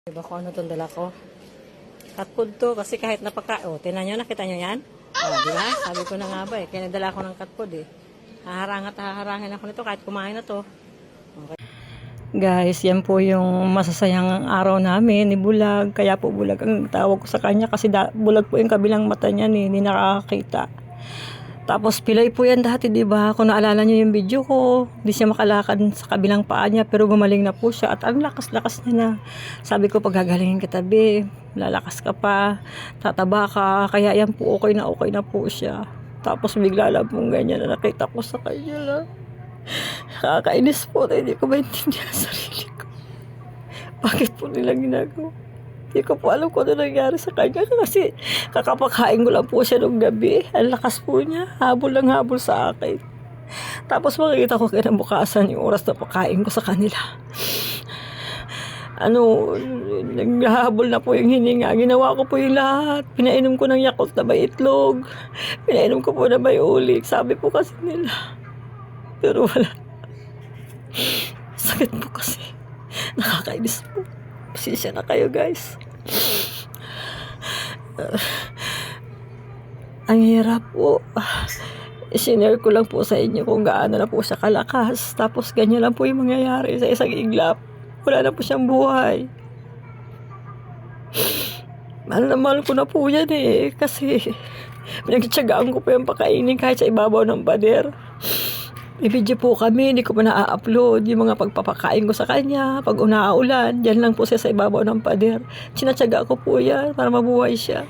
Diba kung ano itong dala ko? Cat food to kasi kahit tinan nyo, nakita nyo yan? Diba? Sabi ko na nga ba kaya nadala ko ng cat food haharangin ako nito kahit kumain na to. Okay. Guys, yan po yung masasayang araw namin ni Bulag. Kaya po Bulag ang tawag ko sa kanya kasi bulag po yung kabilang mata niya hindi nakakakita. Tapos pilay po yan dati, diba? Kung naalala nyo yung video ko, hindi siya makalakad sa kabilang paa niya, pero gumaling na po siya. At ang lakas-lakas niya na. Sabi ko, pag gagalingin kita, be, lalakas ka pa, tataba ka, kaya yan po, okay na po siya. Tapos bigla lang pong ganyan na nakita ko sa kanya lang. Nakakainis po na hindi ko maintindihan sa sarili ko. Bakit po nila ginagawa? Hindi ko po alam kung ano nangyari sa kanya kasi kakapakain ko lang po siya nung gabi. Ang lakas po niya. Habol lang habol sa akin. Tapos makikita ko kinabukasan yung oras na pakain ko sa kanila. Naghahabol na po yung hininga. Ginawa ko po yung lahat. Pinainom ko ng Yakult na may itlog. Pinainom ko po na may ulik. Sabi po kasi nila. Pero wala. Sakit po kasi. Nakakainis po. Pasensya na kayo guys. Ang hirap po. Isinare ko lang po sa inyo kung gaano na po siya kalakas. Tapos ganyan lang po yung mangyayari sa isang iglap. Wala na po siyang buhay. Mahal na mahal ko na po yan kasi pinagtsagaan ko po yung pakainin kahit sa ibabaw ng pader. I-video po kami, hindi ko pa na-upload yung mga pagpapakain ko sa kanya. Pag unaulan, dyan lang po siya sa ibabaw ng pader. Sinatsaga ko po yan para mabuhay siya.